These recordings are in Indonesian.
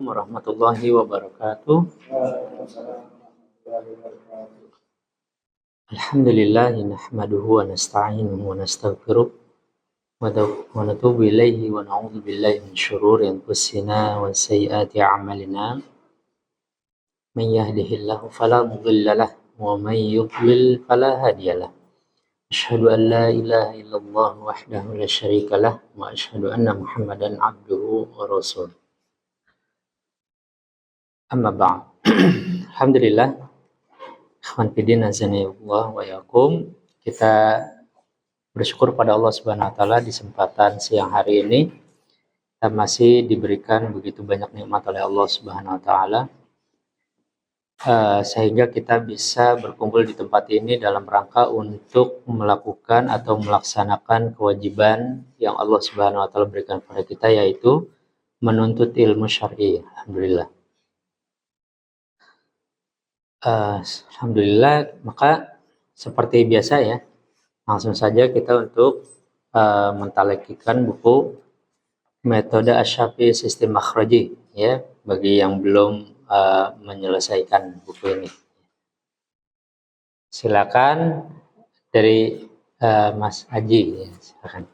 Warahmatullahi wabarakatuh. Alhamdulillah nahmaduhu wa nasta'inuhu wa nastaghfiruh wa natubu ilaihi wa na'udzu billahi min syururi anfusina wa sayyiati a'malina. Man yahdihillahu fala mudilla lahu wa man yudlil fala hadiya lahu. Asyhadu an la ilaha illallah wahdahu la syarika lah wa asyhadu anna Muhammadan abduhu wa rasuluh. Amma ba'd. Alhamdulillah, ikhwan fillah azanillah wa yakum. Kita bersyukur pada Allah Subhanahu wa taala di kesempatan siang hari ini kita masih diberikan begitu banyak nikmat oleh Allah Subhanahu wa taala sehingga kita bisa berkumpul di tempat ini dalam rangka untuk melakukan atau melaksanakan kewajiban yang Allah Subhanahu wa taala berikan kepada kita, yaitu menuntut ilmu syar'i. Alhamdulillah. Alhamdulillah, maka seperti biasa ya, langsung saja kita untuk mentalakikan buku metode Asy-Syafi'i sistem makhraji ya, bagi yang belum menyelesaikan buku ini. Silakan dari Mas Haji ya, silakan.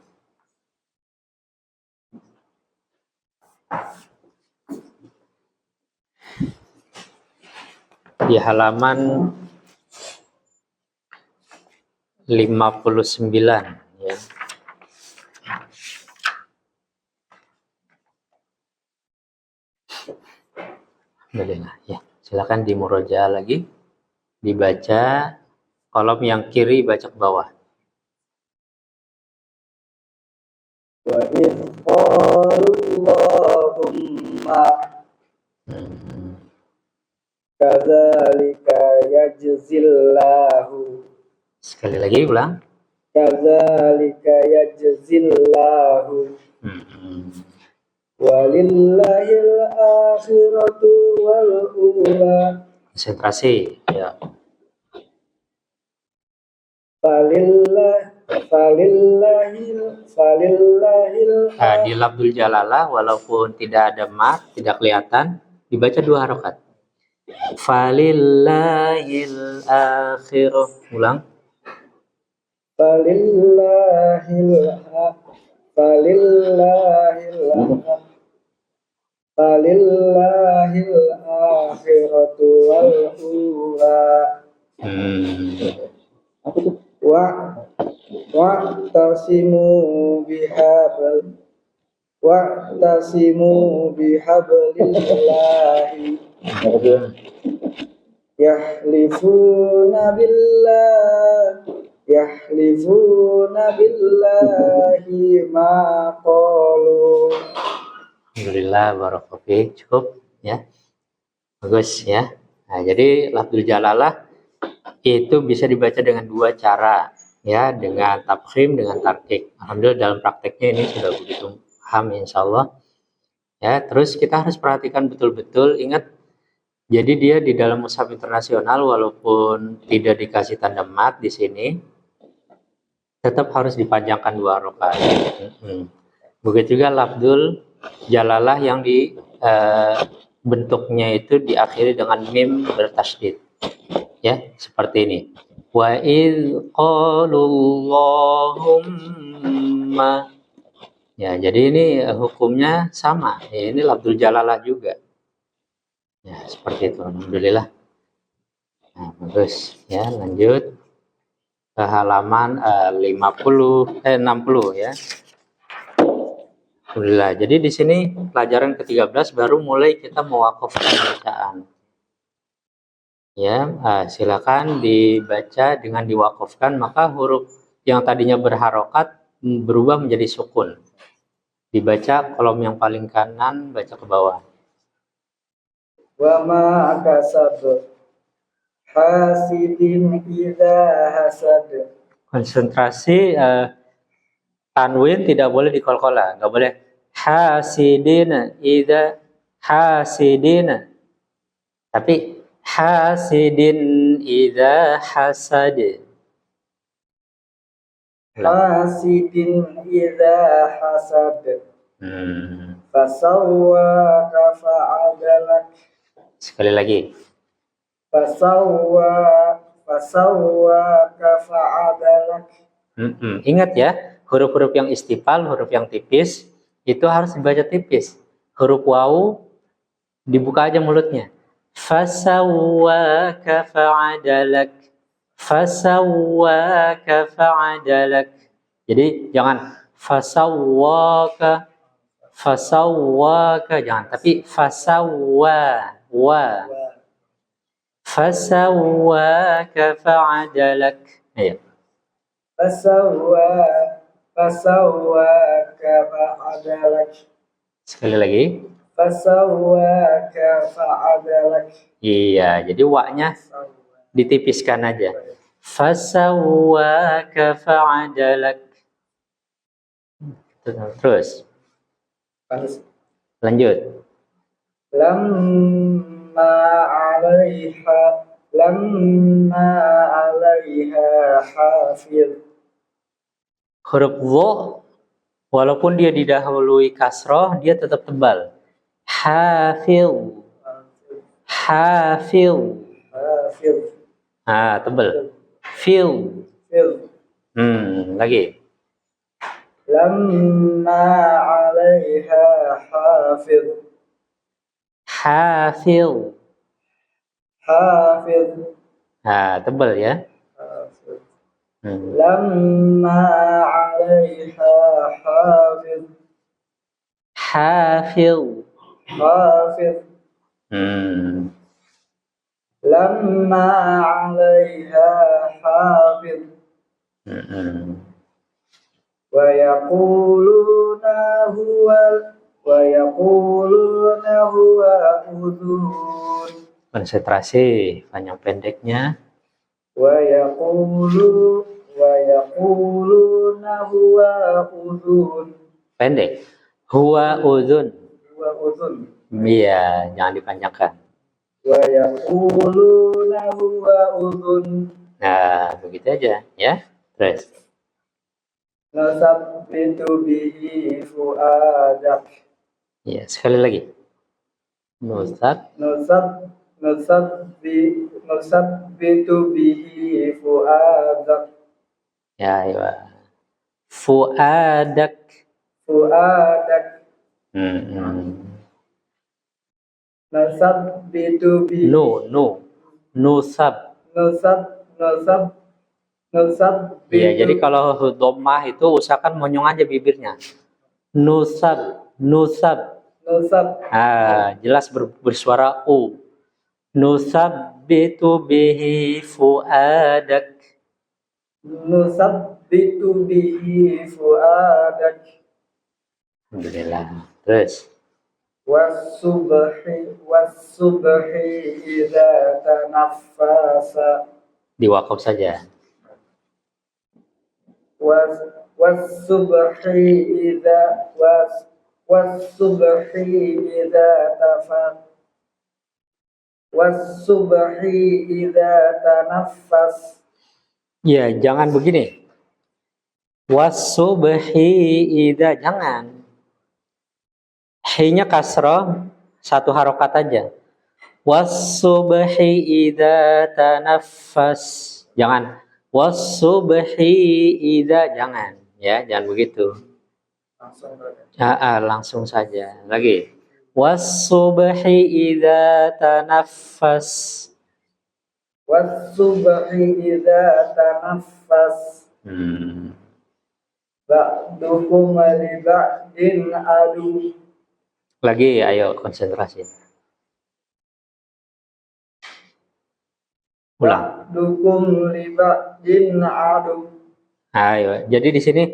Di halaman 59 ya. Alhamdulillah ya. Silakan dimurojaah lagi, dibaca kolom yang kiri, baca ke bawah. Wa idh qalu Allahumma kadzalika yajzillahu. Sekali lagi ulang. Kadzalika yajzillahu. Walillahil akhiratu wal ula. Konsentrasi ya. Falillahil Di lafdzul jalalah walaupun tidak ada mat, tidak kelihatan, dibaca 2 harokat. Falillahil akhirah. Ulang. Falillahil akhiratu wal ula. Wa'tasimu bihablillahi yahlifuna billahi ma qalu. Alhamdulillah, barakallahu. Cukup ya. Bagus ya. Nah, jadi lafdzul jalalah itu bisa dibaca dengan 2 cara ya, dengan tafkhim, dengan tarqiq. Alhamdulillah dalam prakteknya ini sudah begitu paham insyaallah. Ya, terus kita harus perhatikan betul-betul, ingat, jadi dia di dalam mushaf internasional walaupun tidak dikasih tanda mat di sini, tetap harus dipanjangkan 2 harokat. Begitu juga lafdzul jalalah yang di bentuknya itu diakhiri dengan mim bertasydid. Ya, seperti ini. Wa idz qalu Allahumma. Ya, jadi ini hukumnya sama. Ya, ini lafdzul jalalah juga. Ya, seperti itu. Alhamdulillah. Nah, bagus. Ya, lanjut ke halaman 60 ya. Alhamdulillah. Jadi di sini pelajaran ke-13 baru mulai kita mewakafkan bacaan. Ya, silakan dibaca dengan diwakafkan, maka huruf yang tadinya berharokat berubah menjadi sukun. Dibaca kolom yang paling kanan, baca ke bawah. Wa ma kasab hasidin idza hasad. Konsentrasi, tanwin tidak boleh dikolkola, nggak boleh hasidin idza hasidin, tapi hasidin idza hasad. Hasidin idza hasad. fasawwaka fa'adalak. Sekali lagi. Fasawwaka fa'adalak. Ingat ya, huruf-huruf yang istifal, huruf yang tipis, itu harus dibaca tipis. Huruf wawu, dibuka aja mulutnya. Fasawwaka fa'adalak. Fasawwaka fa'adalak. Jadi jangan fasawwaka, jangan, tapi fasawwa, wa. Fasawwaka fa'adalak. Ayo. Fasawwaka fa'adalak. Sekali lagi. Fasawwaka fa'adalak. Iya, jadi wa-nya ditipiskan aja. Fasawwaka fa'adalak. Terus. Lanjut. Lamma 'alaiha hafiz. Huruf wo, walaupun dia didahului kasroh, dia tetap tebal. Hafil. Tebal. Fil. Lagi. Lamma 'alaiha hafiz. Hafil. Tebal ya. Lamma 'alaiha hafiz. Lamma 'alaiha hafiz. Wa yaquluna huwa udhun. Konsentrasi, panjang pendeknya. Wa yaquluna huwa udhun. Pendek. Huwa udhun. Iya, jangan dipanjangkan. Wa yaquluna huwa udhun. Nah, begitu aja ya. Terus. Nusabbitu bihi fu'adak. Ya, sekali lagi. Nusabbitu bihi fu'adak. Ya, ya. Fu'adak. Nusabbitu bihi. Nusab. Iya, jadi kalau dhammah itu usahakan monyong aja bibirnya. Nusab. Jelas bersuara u. Nusabbitu bihi fu'adak. Alhamdulillah. Terus. Was-subhi idza tanaffasa. Diwakaf saja. Was-subhi idza tanaffas. Ya, jangan begini. Was-subhi idza, jangan. Hi-nya kasroh, satu harokat aja. Was-subhi idza tanaffas. Jangan. Was-subhi idza, jangan. Ya, jangan begitu. Langsung saja. Lagi. Was-subhi idza tanaffas. Ba'dukum li ba'din adu. Lagi, ayo konsentrasi. Ulang. Ba'dukum li ba'din adu. Ayo, jadi di sini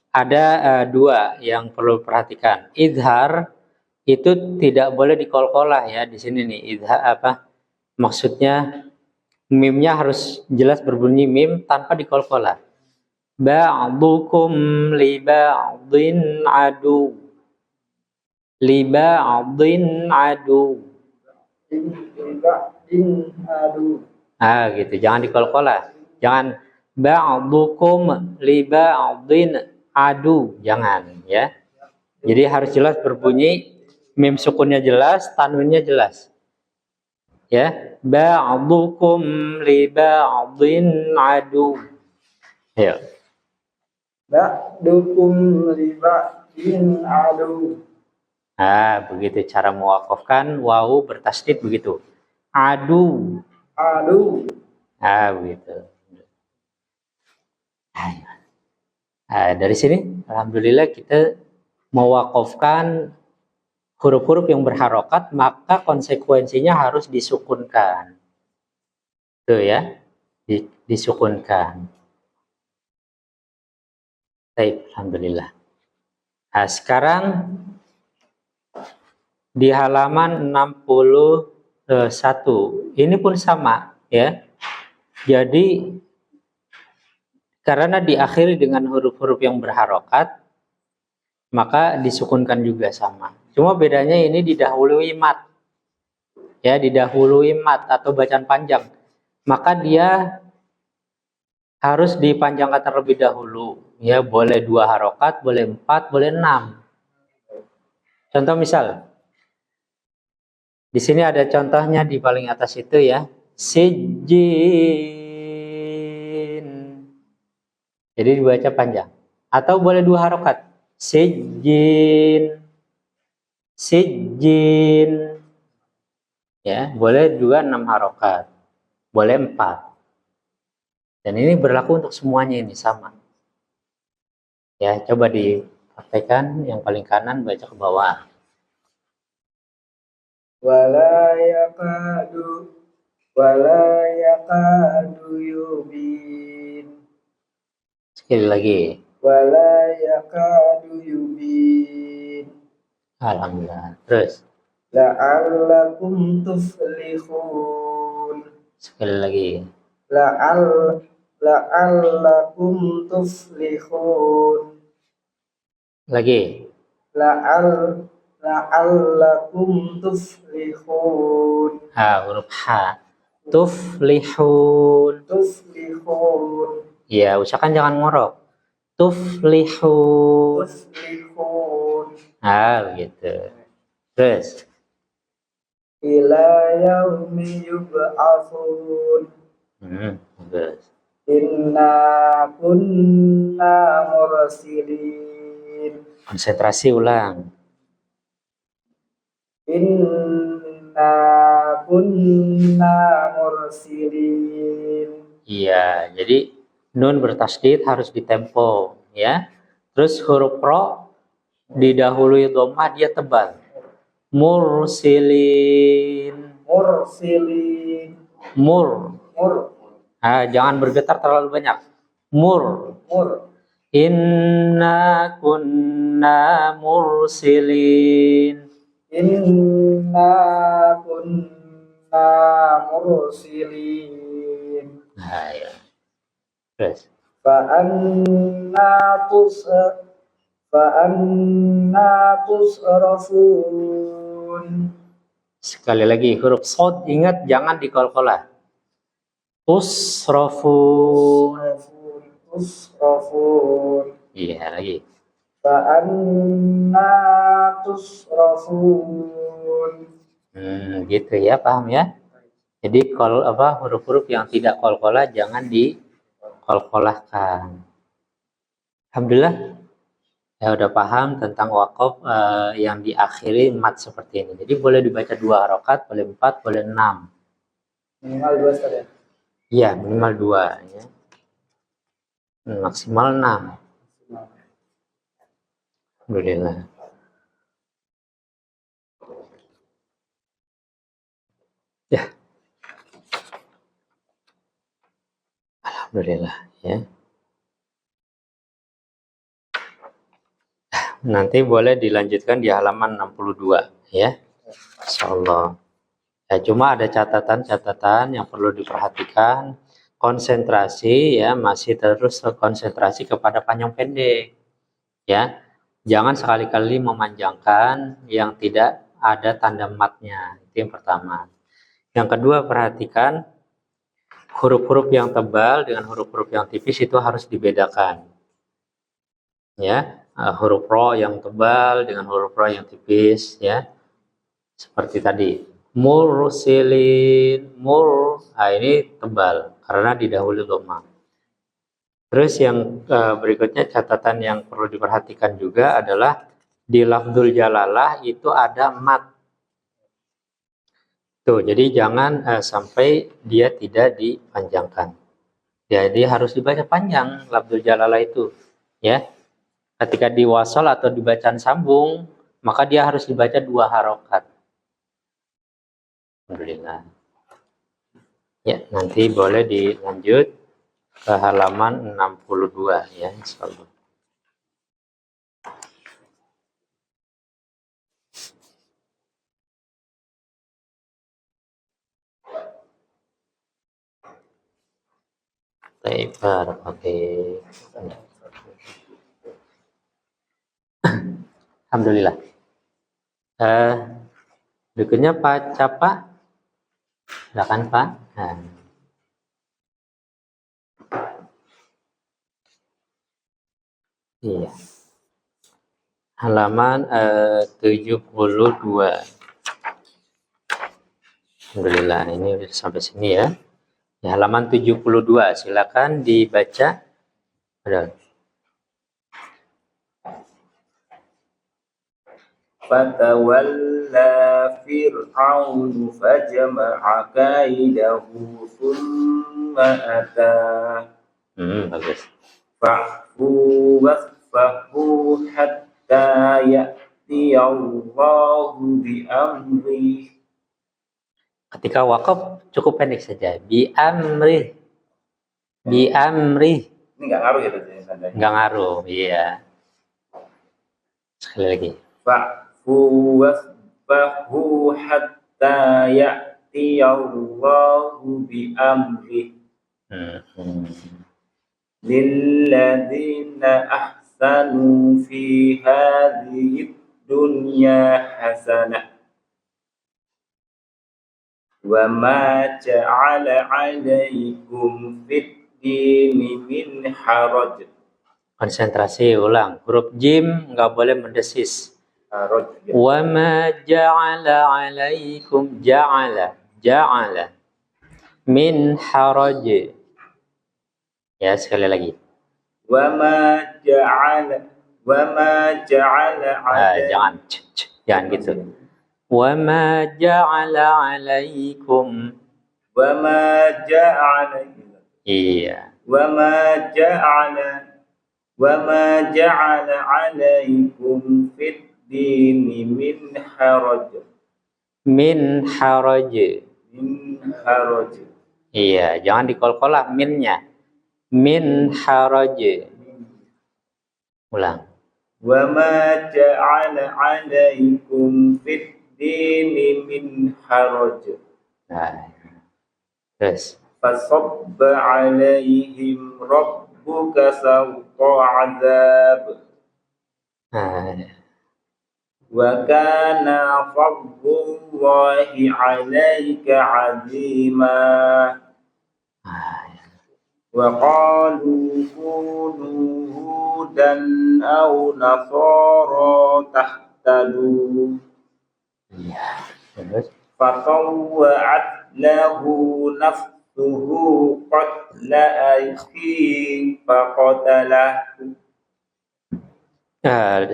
ada dua yang perlu perhatikan. Idhar itu tidak boleh dikolkolah ya di sini nih. Idhar apa? Maksudnya mimnya harus jelas berbunyi mim tanpa dikolkolah. Ba'dukum li ba'din adu. Li ba'din adu. Gitu. Jangan dikolkolah. Jangan ba'dukum li ba'din adu. Jangan ya. Jadi harus jelas berbunyi mim sukunnya jelas, tanwinnya jelas. Ya, ba'dukum li ba'din adu. Ya. Ba'dukum li ba'din adu. Nah, begitu cara mewakafkan wawu bertasdid begitu. Adu. Adu. Nah, begitu. Nah, dari sini alhamdulillah kita mewakafkan huruf-huruf yang berharokat, maka konsekuensinya harus disukunkan. Tuh ya, disukunkan. Baik, alhamdulillah. Nah, sekarang di halaman 61. Ini pun sama ya. Jadi karena diakhiri dengan huruf-huruf yang berharokat, maka disukunkan juga sama. Cuma bedanya ini didahului mat. Ya, didahului mat atau bacaan panjang. Maka dia harus dipanjangkan terlebih dahulu. Ya, boleh 2 harokat, boleh 4, boleh 6. Contoh misal. Di sini ada contohnya di paling atas itu ya. Sijjin. Jadi dibaca panjang. Atau boleh 2 harokat. Sijjin. Sijjin. Ya, boleh juga 6 harokat. Boleh 4. Dan ini berlaku untuk semuanya, ini sama. Ya, coba dipraktekkan yang paling kanan baca ke bawah. Wala yakadu yubin. Sekali lagi. Wala yakadu yubin. Alhamdulillah. Terus. La'allakum tuflihun. Sekali lagi. La'allakum tuflihun. Lagi. La'allakum tuflihun. Huruf H. Tuflihun. Tuflihun. Ya, usahakan jangan ngorok. Tuflihun. Tuflihun. Begitu. Terus. Ila yaumi yub'atsun. Terus. Inna kunna mursilin. Konsentrasi ulang. Inna kunna mursilin. Iya, jadi nun bertasdid harus ditempo ya. Terus huruf ro didahului dhammah dia tebal. Mursilin. Mursilin. Mur. Jangan bergetar terlalu banyak. Mur. Inna kunna mursilin. Inna kunna mursilin. Ya. Terus. Fa'anna tusrafun. Sekali lagi huruf shad, ingat jangan dikolkolah. Tusrafun. Iya lagi. Fa'anna tusrafun. Gitu ya, paham ya? Jadi huruf-huruf yang tidak kolkolah jangan dikolkolahkan. Alhamdulillah ya udah paham tentang wakaf yang diakhiri mat seperti ini. Jadi boleh dibaca 2 harokat, boleh 4, boleh 6. Minimal 2 saja. Iya, minimal 2 ya. Maksimal 6. Alhamdulillah. Ya. Alhamdulillah ya. Nanti boleh dilanjutkan di halaman 62 ya. Insyaallah. Ya, cuma ada catatan-catatan yang perlu diperhatikan. Konsentrasi ya, masih terus konsentrasi kepada panjang pendek. Ya. Jangan sekali-kali memanjangkan yang tidak ada tanda matnya. Itu yang pertama. Yang kedua, perhatikan huruf-huruf yang tebal dengan huruf-huruf yang tipis itu harus dibedakan. Ya, huruf ro yang tebal dengan huruf ro yang tipis ya. Seperti tadi. Mursilin, nah ini tebal karena didahului dhamma. Terus yang berikutnya catatan yang perlu diperhatikan juga adalah di lafdzul jalalah itu ada mat. Tuh, jadi jangan sampai dia tidak dipanjangkan. Jadi harus dibaca panjang lafdzul jalalah itu, ya. Ketika diwasal atau dibacaan sambung, maka dia harus dibaca 2 harokat. Alhamdulillah. Ya, nanti boleh dilanjut ke halaman 62 ya, insyaallah. Baik, oke. Alhamdulillah. Berikutnya Pak Capa. Silakan Pak. Nah. Iya. Halaman 72. Alhamdulillah, ini sudah sampai sini ya. Di halaman 72, silakan dibaca. Fatawalla fir'aunu fajama'a kaidahu thumma ata. Bagus. Fa'fu wasfahu hatta ya'tiyallahu bi'amrih. Ketika wakaf cukup pendek saja. Bi'amrih. Bi'amrih. Ini nggak ngaruh ya tadi? Nggak ngaruh, iya. Sekali lagi. Fa'fu wasfahu hatta ya'tiyallahu bi'amrih. Lilladzina ahsanu fi hadhihi dunya hasanah wa ma ja'ala 'alaikum fid dini min haraj. Konsentrasi, ulang. Huruf jim nggak boleh mendesis. Wa ma ja'ala 'alaikum ja'ala min haraj. Ya, sekali lagi. Wa ma ja'ala jangan gitu. Wa ma ja'ala 'alaikum. Iya. Wa ma ja'ala 'alaikum fid dini min haraj. Min haraj. Iya, jangan dikol-kolah minnya. Min haraj. Ulang. Wa ma ja'ala 'alaikum fid dini min haraj. Nah. Terus. Fasabba 'alaihim rabbuka sawta 'adzab. Wa kana fadlullahi 'alaika 'azima. Wa qalu kunu hudan aw nasara tahtadu. Iya. Terus. Fatawwa'at lahu nafsuhu qatla akhihi faqatalahu.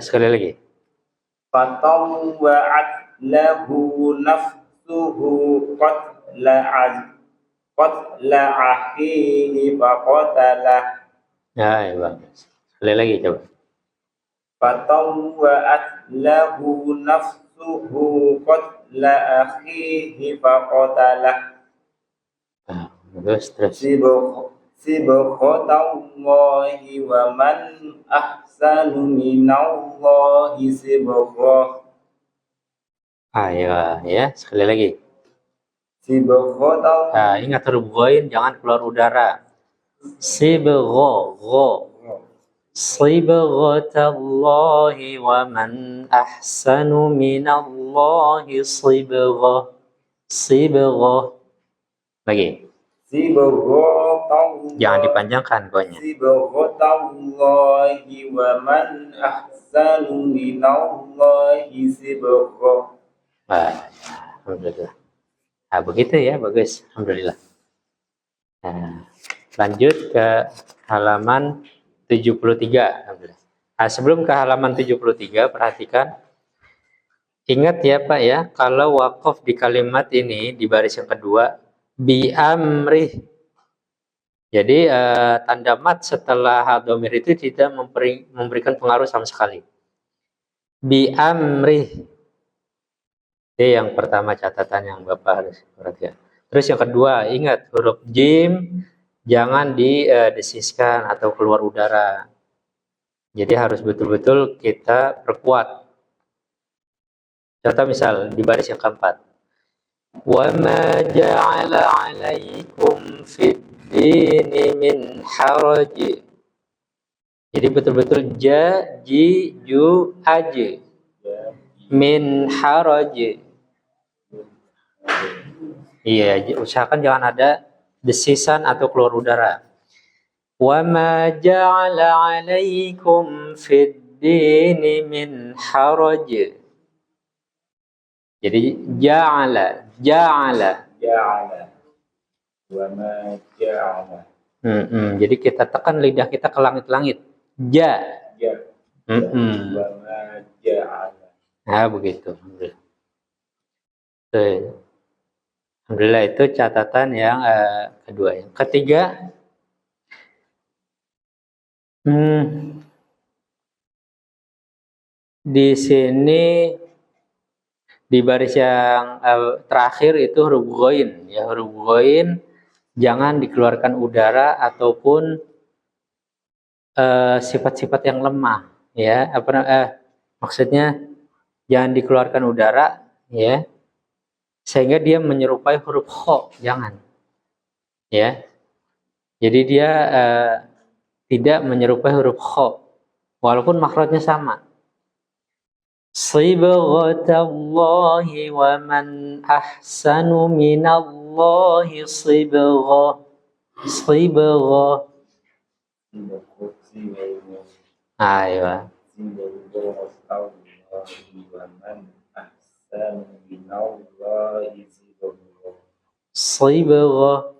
Sekali lagi. Fatawwa'at lahu nafsuhu qatla akhihi faqatalahu. Ya, bagus. Sekali lagi coba. Fatawwa'at lahu nafsuhu qatla akhihi faqatalahu. Terus. Sibghatallahi wa man ahsanu minallahi sibghah. Ayo, ya, sekali lagi. Sibghatallahi. Ingat huruf ghain jangan keluar udara. Sibghatallahi wa man ahsanu minallahi sibghah. Lagi. Jangan dipanjangkan gonya. Sibghatallahi wa man ahsanu minallahi sibghah. Wah, alhamdulillah. Nah, begitu ya, bagus. Alhamdulillah. Nah, lanjut ke halaman 73. Alhamdulillah. Nah, sebelum ke halaman 73, perhatikan. Ingat ya Pak ya, kalau wakaf di kalimat ini, di baris yang kedua, bi amrih. Jadi tanda mat setelah dhamir itu tidak memberikan pengaruh sama sekali. Bi amrih. Itu yang pertama catatan yang Bapak harus perhatikan. Terus yang kedua, ingat huruf jim jangan didesiskan atau keluar udara. Jadi harus betul-betul kita perkuat. Contoh misal di baris yang keempat. Wa ma ja'ala 'alaikum fid dini min haraj. Jadi betul-betul ja, ji, ju, aj. Min haraj. Iya, usahakan jangan ada desisan atau keluar udara. Wa ma ja'ala 'alaikum fid dini min haraj. Jadi ja'ala. Wa ma ja'ala. Jadi kita tekan lidah kita ke langit-langit. Ja. Wa ma ja'ala. Nah, begitu. Alhamdulillah itu catatan yang kedua. Yang ketiga, di sini di baris yang terakhir itu huruf ghain. Ya, huruf ghain jangan dikeluarkan udara ataupun sifat-sifat yang lemah. Ya, maksudnya jangan dikeluarkan udara, ya, sehingga dia menyerupai huruf kho, jangan, ya. Jadi dia tidak menyerupai huruf kho, walaupun makhrajnya sama. Sibghatallahi wa man ahsanu minallahi sibghah. Sibghah. Ayo. Sibghah.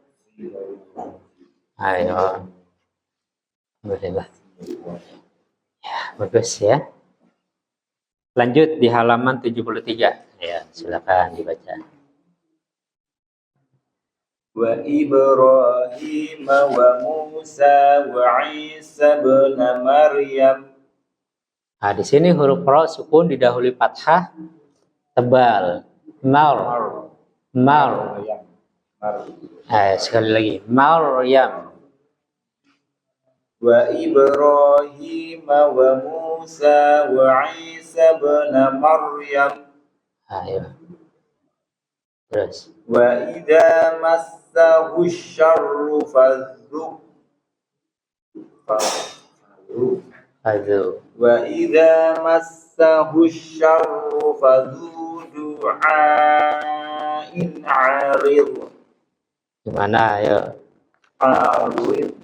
Ayo. Alhamdulillah. Ya, bagus ya. Lanjut di halaman 73. Ya, silakan dibaca. Wa Ibrahim wa Musa wa Isa bin Maryam. Nah, di sini huruf ra sukun didahului fathah tebal. Mar. Sekali lagi. Maryam. Wa Ibrahim wa Musa wa Isa bin Maryam. Ayo. Terus. Wa idza massahu syarru fadhu. Wa idza massahu syarru fadhu du'ain 'arid. Gimana ayo? Arid.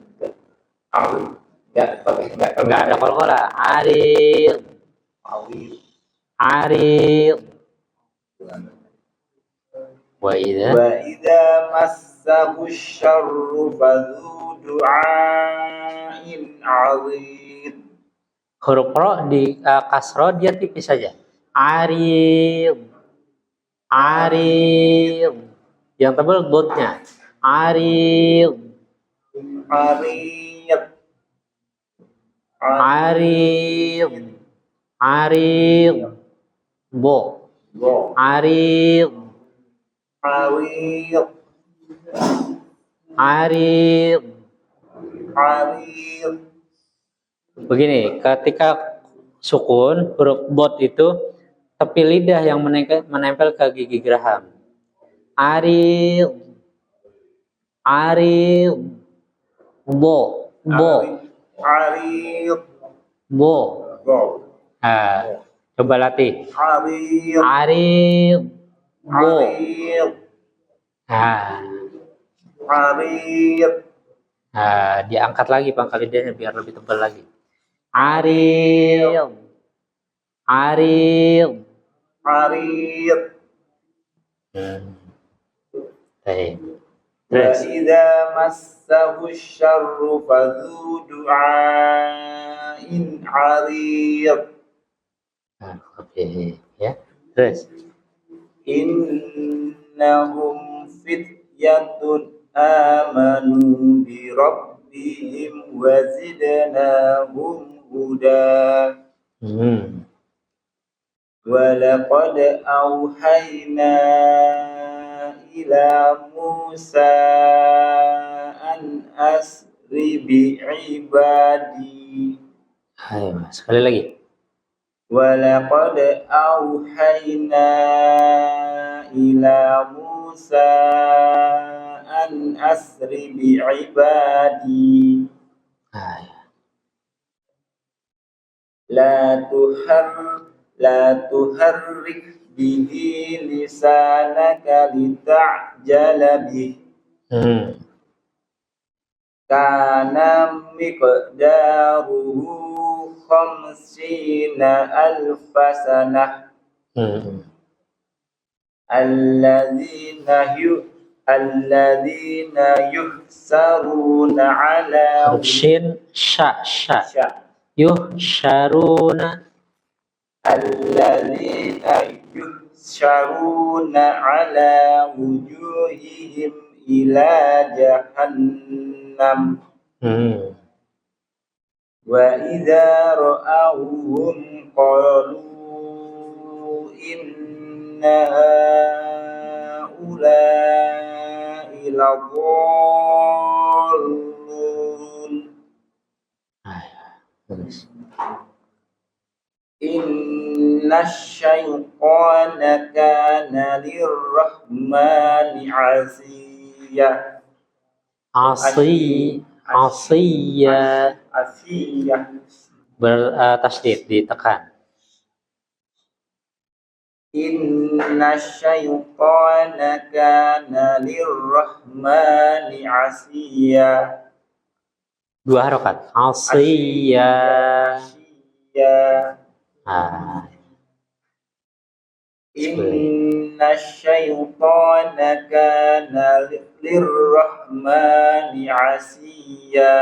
Enggak ada qalqalah. Arid. Wa idza massahu syarru fadhu du'ain 'arid. huruf ra di kasra dia tipis saja. Arid. Yang tebal dotnya. Arid. Bo. Arid. Begini, ketika sukun huruf bot itu tepi lidah yang menempel ke gigi geraham. Arid. Bo. Coba latih. Arid. Bo. Diangkat lagi pangkal lidahnya biar lebih tebal lagi. Arid. Baik. Terus. وإذا مسه الشر فذو دعاء عريض Oke, ya. Terus. إنهم فتية آمنوا بربهم وزدناهم هدى ولقد أوحينا إلى موسى أن أسر بعبادي Ayo, sekali lagi. ولقد أوحينا إلى موسى أن أسر بعبادي Ayo. لا تحرك به لسانك لتعجل به كان مقداره 50,000 سنة الذين يحشرون على Shin sha yuhsyaruna الذين يحشرون على وجوههم إلى جهنم وإذا رأوهم قالوا إن هؤلاء لضالون إن الشيطان كان للرحمن عصيا Asiyya bertasydid ditekan. Inna syaitana kana lirrahmani asiya. 2 harokat. Asiyya. Inna syaitana kana lirrahmani asiya.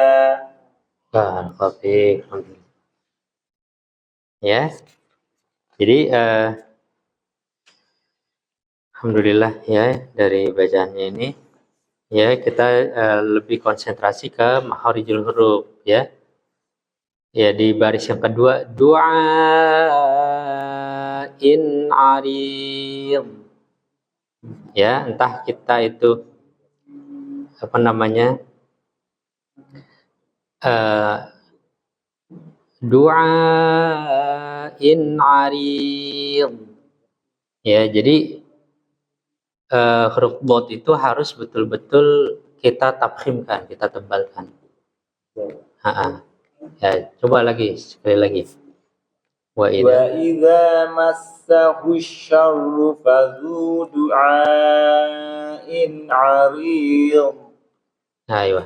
Baik. Ya. Jadi alhamdulillah ya dari bacaannya ini ya kita lebih konsentrasi ke makharijul huruf ya. Ya di baris yang kedua du'ain arid. Ya, entah kita itu apa namanya? Du'ain arid. Ya, jadi huruf dot itu harus betul-betul kita tafkhimkan, kita tebalkan. Ya, coba lagi sekali lagi. Wa idza massahu syarru fadzu du'ain 'arid. Ayo.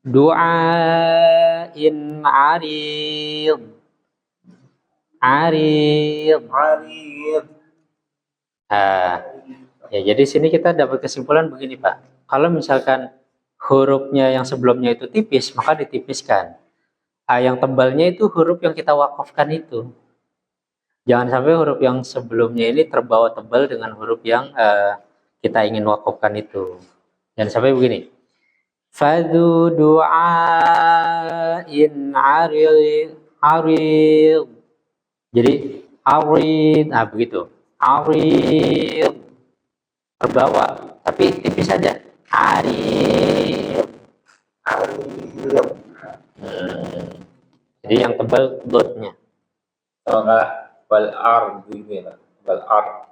Du'ain 'arid. 'Arid. Ya, jadi sini kita dapat kesimpulan begini, Pak. Kalau misalkan hurufnya yang sebelumnya itu tipis, maka ditipiskan. Yang tebalnya itu huruf yang kita wakafkan itu. Jangan sampai huruf yang sebelumnya ini terbawa tebal dengan huruf yang kita ingin wakafkan itu. Jangan sampai begini. Fadhu du'ain arid. Jadi arid, begitu. Arid terbawa, tapi tipis saja. Arid. Jadi yang tebal dotnya. Kalau enggak bal ard ini lah, bal ard.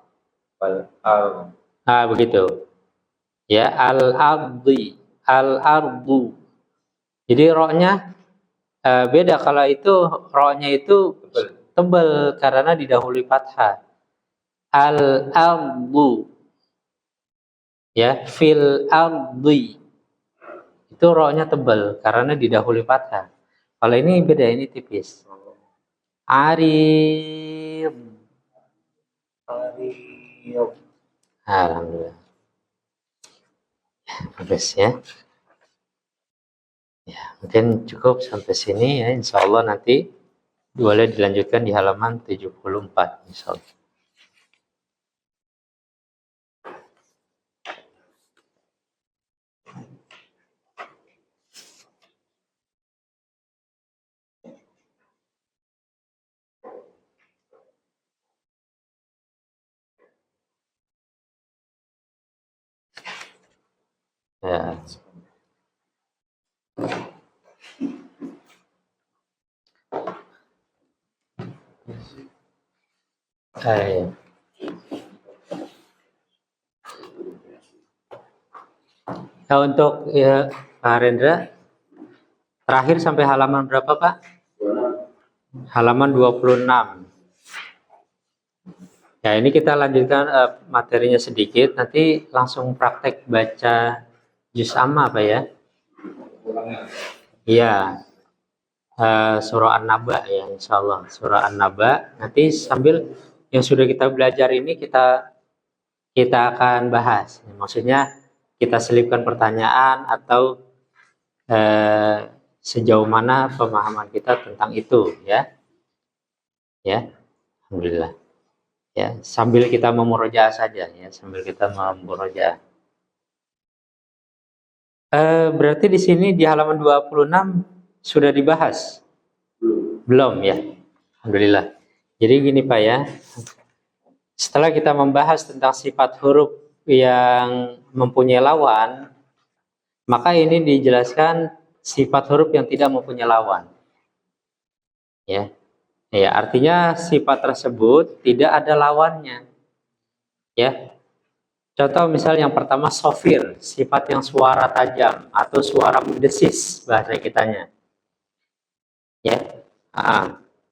Begitu. Ya, al-ardi, al-ardu. Jadi roknya beda, kalau itu roknya itu tebal karena didahului fathah. Al-ardu. Ya, fil ardi. Itu roknya tebal karena didahului fathah. Kalau ini beda, ini tipis. Arif. Alhamdulillah. Bagus ya. Ya, mungkin cukup sampai sini ya. Insya Allah nanti boleh dilanjutkan di halaman 74. Insya Allah. Ya. Hai. Nah, untuk ya, Pak Rendra, terakhir sampai halaman berapa, Pak? Halaman 26. Ya, ini kita lanjutkan materinya sedikit, nanti langsung praktek baca juz amma, Pak ya? Iya. Surah An-Naba ya, insya Allah surah An-Naba. Nanti sambil yang sudah kita belajar ini kita akan bahas. Maksudnya kita selipkan pertanyaan atau sejauh mana pemahaman kita tentang itu ya. Ya, alhamdulillah. Ya, sambil kita memurojaah saja ya, sambil kita memurojaah. Berarti di sini di halaman 26 sudah dibahas? Belum ya? Alhamdulillah. Jadi gini Pak ya, setelah kita membahas tentang sifat huruf yang mempunyai lawan, maka ini dijelaskan sifat huruf yang tidak mempunyai lawan. Ya, ya artinya sifat tersebut tidak ada lawannya. Ya, contoh misal yang pertama sofir, sifat yang suara tajam atau suara mendesis bahasa kitanya. Ya,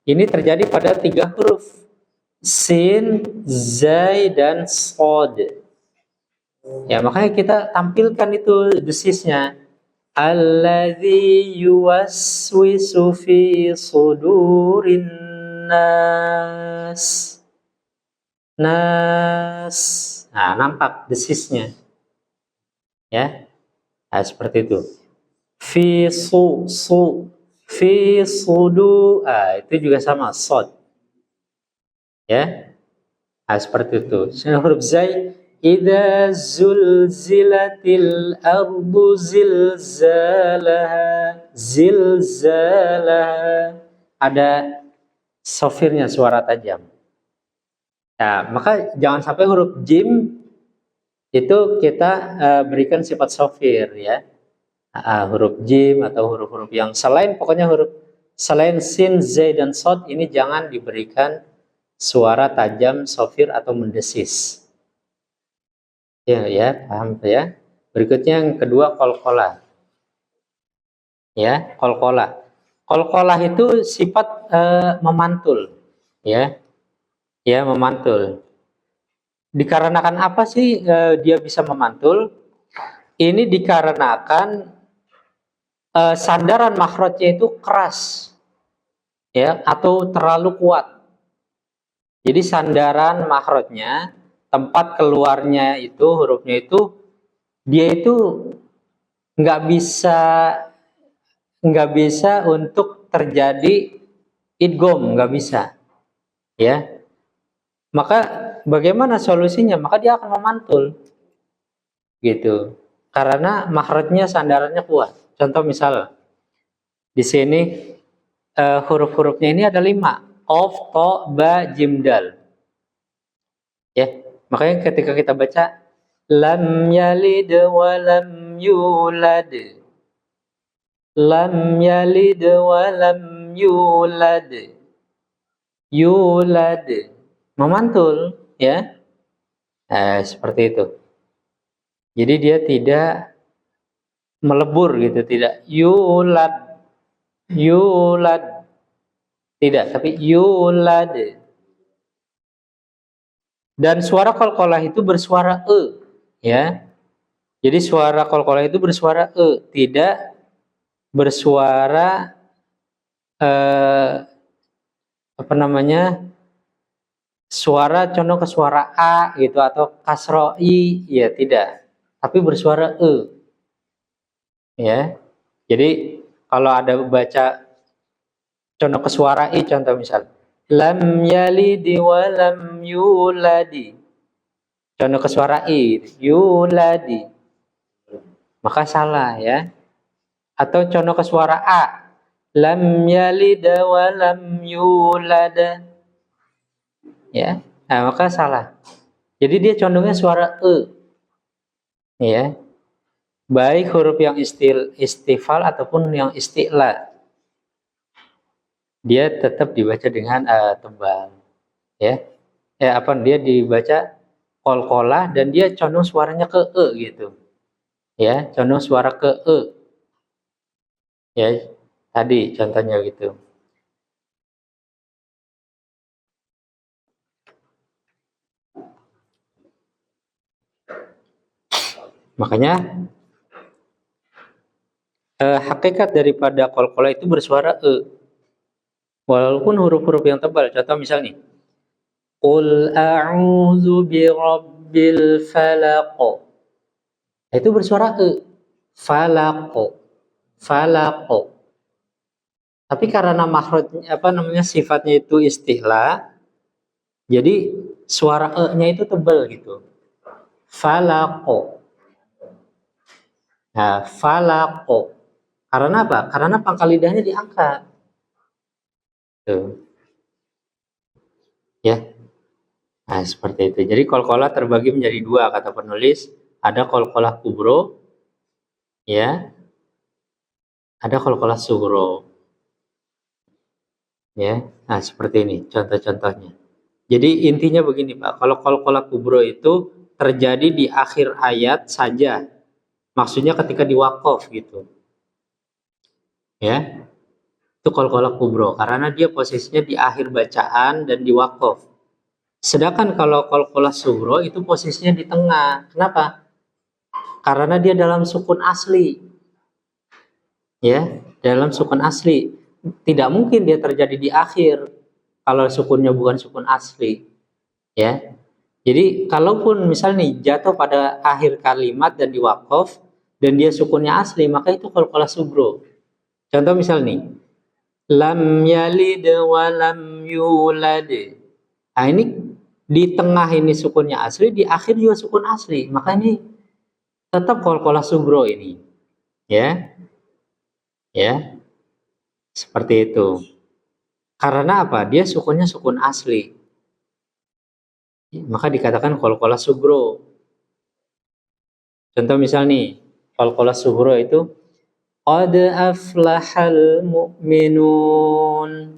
ini terjadi pada 3 huruf, sin, zai, dan sod. Ya, makanya kita tampilkan itu desisnya. Alladzi yuwaswisu fi sudurin nas. Nas. Nah, nampak desisnya. Ya. Nah, seperti itu. Fi fi sudu, itu juga sama sod. Ya. Nah, seperti itu. Huruf zai, idza zulzilatil ardu zilzalaha, zilzalaha, ada sofirnya, suara tajam. Nah, maka jangan sampai huruf jim itu kita berikan sifat sofir ya. Huruf jim atau huruf-huruf yang selain, pokoknya huruf selain sin, zai, dan sod ini jangan diberikan suara tajam, sofir, atau mendesis. Ya, ya, paham ya. Berikutnya yang kedua qalqalah. Ya, qalqalah. Qalqalah itu sifat memantul, ya. Ya, memantul. Dikarenakan apa sih dia bisa memantul? Ini dikarenakan sandaran makhrajnya itu keras, ya, atau terlalu kuat. Jadi sandaran makhrajnya, tempat keluarnya itu hurufnya itu, dia itu nggak bisa untuk terjadi idgham, nggak bisa, ya. Maka bagaimana solusinya? Maka dia akan memantul, gitu. Karena makhrajnya, sandarannya kuat. Contoh misal di sini huruf-hurufnya ini ada 5, qaf, ta, ba, jim, dal. Ya, makanya ketika kita baca lam yalid wa lam yulad, lam yalid wa lam yulad, yulad, memantul, ya. Seperti itu. Jadi dia tidak melebur gitu, tidak yulad, yulad, tidak, tapi yulad. Dan suara qalqalah itu bersuara ya. Jadi suara qalqalah itu bersuara tidak bersuara suara condong ke suara A gitu atau kasro I, ya tidak. Tapi bersuara E. Ya. Jadi kalau ada baca condong ke suara I, contoh misal lam yalidi wa lam yuladi. Condong ke suara I, yuladi. Maka salah ya. Atau condong ke suara A, lam yalida wa lam yulada. Ya. Nah, maka salah. Jadi dia condongnya suara E. Ya. Baik huruf yang istifal ataupun yang isti'la. Dia tetap dibaca dengan tebal. Ya. Dia dibaca qalqalah dan dia condong suaranya ke E gitu. Ya, condong suara ke E. Ya, tadi contohnya gitu. Makanya hakikat daripada qalqalah itu bersuara E. Walaupun huruf-huruf yang tebal. Contoh misalnya, qul a'udzu birabbil falaq. Itu bersuara E. Falaq. Falaq. Tapi karena sifatnya itu isti'la, jadi suara E-nya itu tebal gitu. Falaq. Nah, falaq. Karena apa? Karena pangkal lidahnya diangkat. Tuh. Ya. Nah, seperti itu. Jadi qalqalah terbagi menjadi dua kata penulis. Ada qalqalah kubro, ya. Ada qalqalah sugro. Ya. Nah, seperti ini contoh-contohnya. Jadi intinya begini, Pak. Kalau qalqalah kubro itu terjadi di akhir ayat saja. Maksudnya ketika diwaqaf gitu. Ya. Itu qalqalah kubro karena dia posisinya di akhir bacaan dan diwaqaf. Sedangkan kalau qalqalah sugro itu posisinya di tengah. Kenapa? Karena dia dalam sukun asli. Ya, dalam sukun asli. Tidak mungkin dia terjadi di akhir kalau sukunnya bukan sukun asli. Ya. Jadi kalaupun misalnya jatuh pada akhir kalimat dan diwaqaf dan dia sukunnya asli, maka itu qalqalah sugro. Contoh misal nih, lam yalid wa lam yulad. Nah, ini di tengah ini sukunnya asli, di akhir juga sukun asli. Maka ini tetap qalqalah sugro ini. Ya. Ya. Seperti itu. Karena apa? Dia sukunnya sukun asli. Maka dikatakan qalqalah sugro. Contoh misal nih, qalqalah sugro itu qad aflahal mu'minun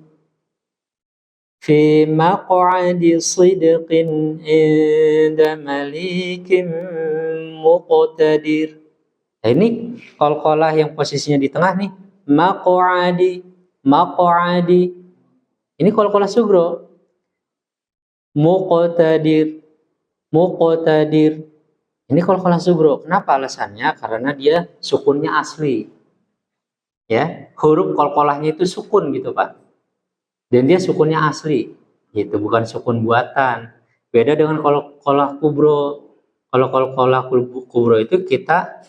fi maq'adi sidqin inda malikim muqtadir. Nah, ini qalqalah yang posisinya di tengah nih, maq'adi. Ini qalqalah sugro. Muqtadir. Ini qalqalah sugro. Kenapa alasannya? Karena dia sukunnya asli. Ya, huruf qalqalahnya itu sukun gitu, Pak. Dan dia sukunnya asli, gitu, bukan sukun buatan. Beda dengan qalqalah kubro. Kalau qalqalah kubro itu kita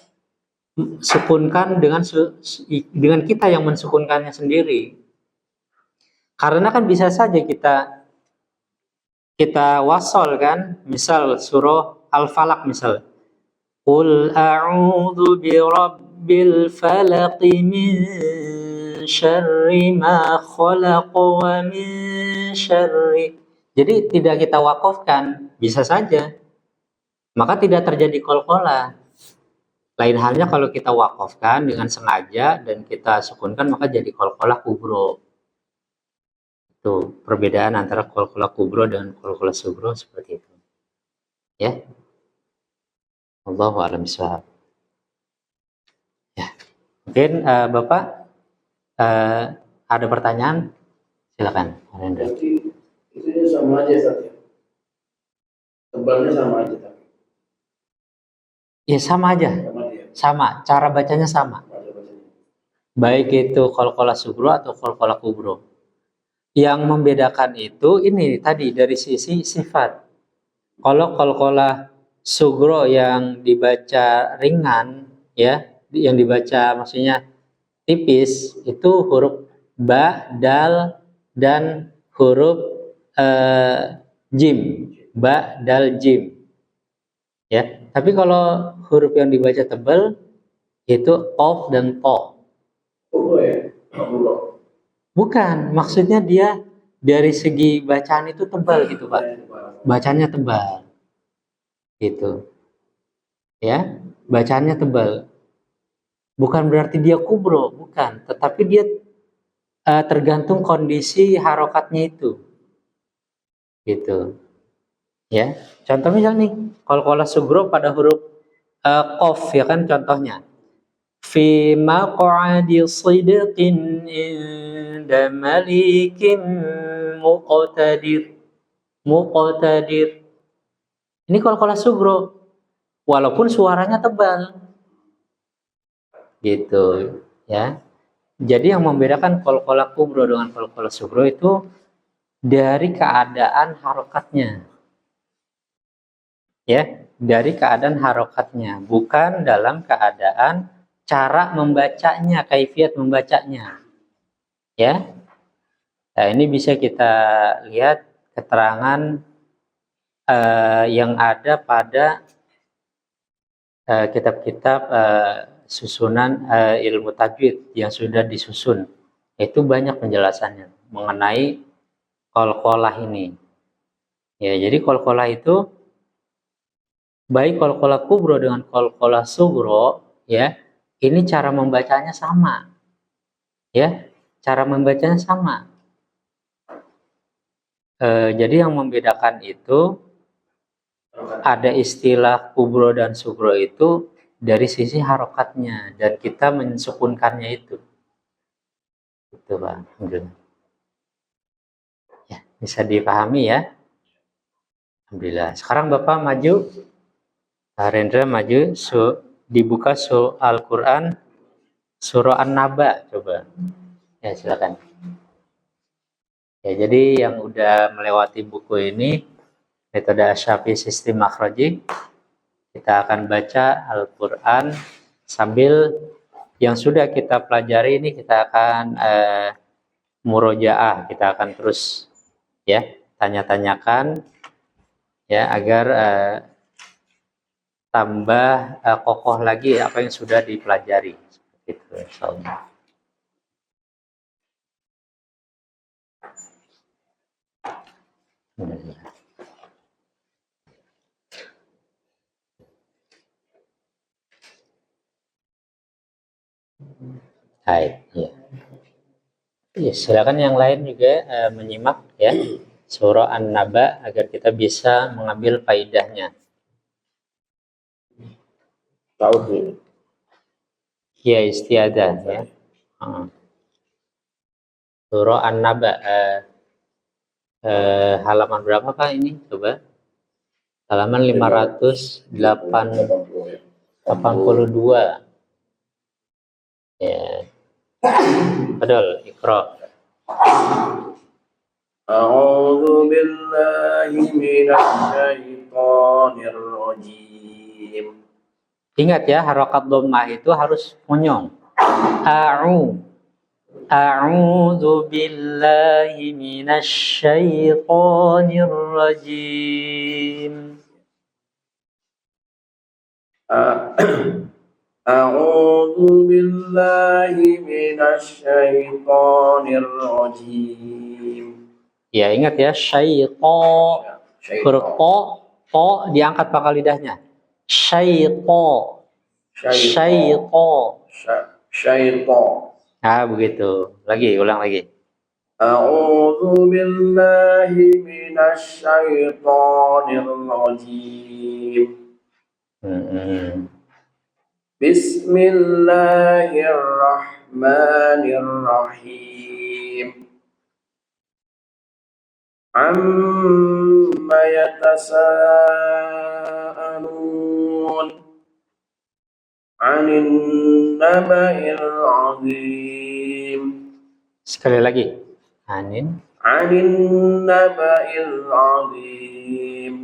sukunkan dengan kita yang mensukunkannya sendiri. Karena kan bisa saja kita wasol kan, misal surah Al-Falaq misal. Qul a'udzu birabbil falaq min syarri ma khalaq wa min syarri. Jadi tidak kita wakafkan, bisa saja. Maka tidak terjadi qalqalah. Lain halnya kalau kita wakafkan dengan sengaja dan kita sukunkan, maka jadi qalqalah kubro. Itu perbedaan antara qalqalah kubro dan qalqalah sugro seperti itu. Ya. Allahu a'lam bishawab. Ya. Mungkin Bapak ada pertanyaan? Silakan, Arendra. Itu sama aja saja. Tebalnya sama aja tapi. Ya sama aja. Sama, cara bacanya sama. Baik itu qalqalah sugro atau qalqalah kubro. Yang membedakan itu ini tadi dari sisi sifat. Kalau qalqalah sugro yang dibaca ringan, ya, yang dibaca maksudnya tipis, itu huruf ba, dal, dan huruf jim. Ba, dal, jim. Ya, tapi kalau huruf yang dibaca tebal itu qaf dan to. Oh ya, Allah. Bukan, maksudnya dia dari segi bacaan itu tebal gitu, Pak. Bacanya tebal. Gitu. Ya, bacaannya tebal. Bukan berarti dia kubro, bukan, tetapi dia tergantung kondisi harokatnya itu. Gitu. Ya. Contoh misal nih, qalqalah sugro pada huruf qaf ya kan contohnya. Fi maq'adi sidqin inda malikin muqtadir. Muqtadir. Ini qalqalah sugro. Walaupun suaranya tebal. Gitu, ya. Jadi yang membedakan qalqalah kubro dengan qalqalah sugro itu dari keadaan harokatnya. Ya, dari keadaan harokatnya, bukan dalam keadaan cara membacanya, kaifiat membacanya. Ya. Nah, ini bisa kita lihat keterangan yang ada pada kitab-kitab susunan ilmu tajwid yang sudah disusun. Itu banyak penjelasannya mengenai qalqalah ini. Ya, jadi qalqalah itu baik qalqalah kubro dengan qalqalah sugro, ya, ini cara membacanya sama. Ya, cara membacanya sama. Jadi yang membedakan itu ada istilah kubro dan sugro itu dari sisi harokatnya dan kita mensukunkannya itu. Itu Pak. Ya, bisa dipahami ya. Alhamdulillah. Sekarang Bapak maju. Pak Rendra maju. Dibuka Al-Quran surah An-Naba. Coba. Ya silakan. Ya, jadi yang udah melewati buku ini metode Asy-Syafi'i sistem makhraji, kita akan baca Al-Quran sambil yang sudah kita pelajari ini kita akan murojaah, kita akan terus ya tanya-tanyakan ya agar tambah kokoh lagi apa yang sudah dipelajari. Seperti itu, insyaallah. Hai, ya. Ya, silakan yang lain juga menyimak ya surah An-Naba agar kita bisa mengambil faidahnya. Tauhid. Ya, istiadah ya. Surah An-Naba halaman berapa Pak ini? Coba. Halaman 582. Ya. Padahal Iqra. A'udzu billahi minasyaitonir rajim. Ingat ya, harokat dhammah itu harus monyong. A'udzu billahi minasyaitonir rajim. A'udzu billahi minasyaitonir rajim. Ya, ingat ya, huruf to diangkat pangkal lidahnya. Syaiton. Nah, begitu. Lagi, ulang lagi. A'udzu billahi minasyaitonir rajim. Bismillahirrahmanirrahim. Amma yatasaalun 'anil naba'il 'azim. Sekali lagi. Anin. 'anil naba'il 'azim.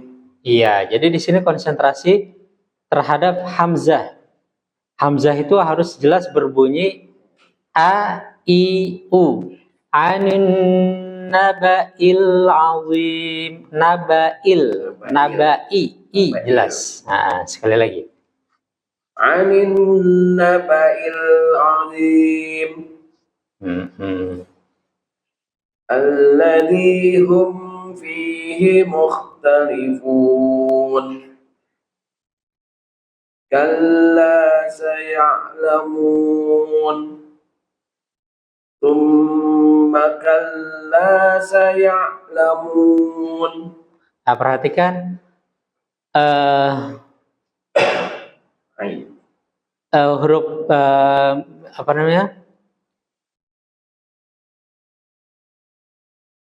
Iya, jadi di sini konsentrasi terhadap hamzah. Hamzah itu harus jelas berbunyi a, i, u. Anin naba'il azim. Naba'i, i jelas. Nah, sekali lagi. 'Anil naba'il 'azim. Alladhi hum fihi mukhtalifun. Kalla saya'lamun. Thumma kalla saya'lamun. Nah, perhatikan huruf apa namanya?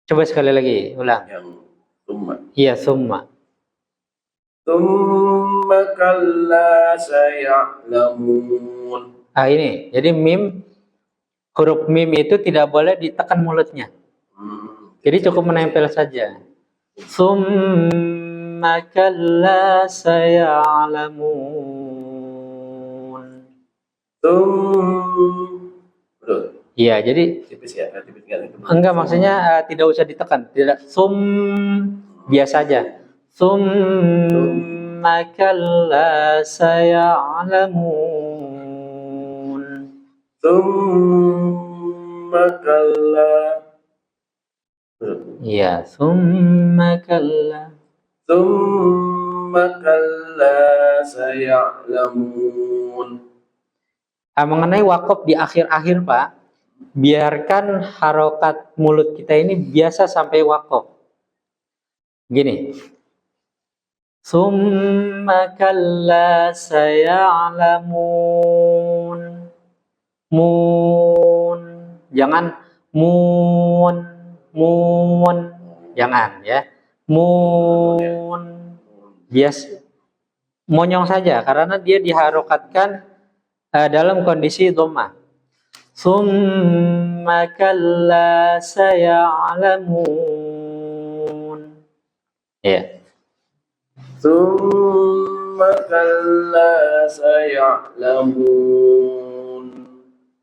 Coba sekali lagi, ulang. Yang thumma. Iya, summa. Thumma kalla saya'lamun. Ah, ini. Jadi huruf mim itu tidak boleh ditekan mulutnya. Jadi cukup menempel saja. Summa kalla saya'lamun. Betul. Iya, jadi Tipis ya, tipis kan? enggak, maksudnya tidak usah ditekan, tidak, biasa aja. Summa kalla saya'lamun. Thumma kalla. Iya, summa kalla. Thumma kalla saya'lamun. Mengenai wakaf di akhir-akhir, Pak, biarkan harokat mulut kita ini biasa sampai wakaf. Gini. Summa kalla saya'lamun. Mun. Jangan mun. Jangan ya. Mun. Biasa. Monyong saja karena dia diharokatkan dalam kondisi dhammah. Summa kalla saya'lamun. Ya. Thumma kalla saya'lamun.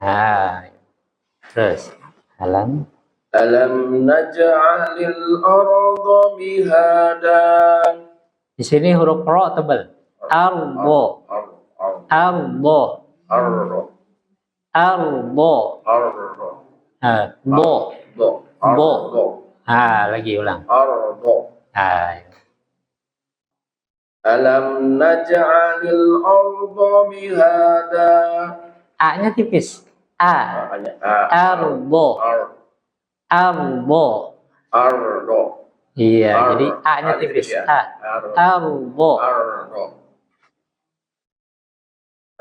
Nah, terus alam naj'alil arda mihada. di sini huruf ro tebal. Arbo. Bo. Lagi ulang. Alam naj'alil arda mihada. A-nya tipis. Arbo. Iya, jadi A-nya tipis. Arbo.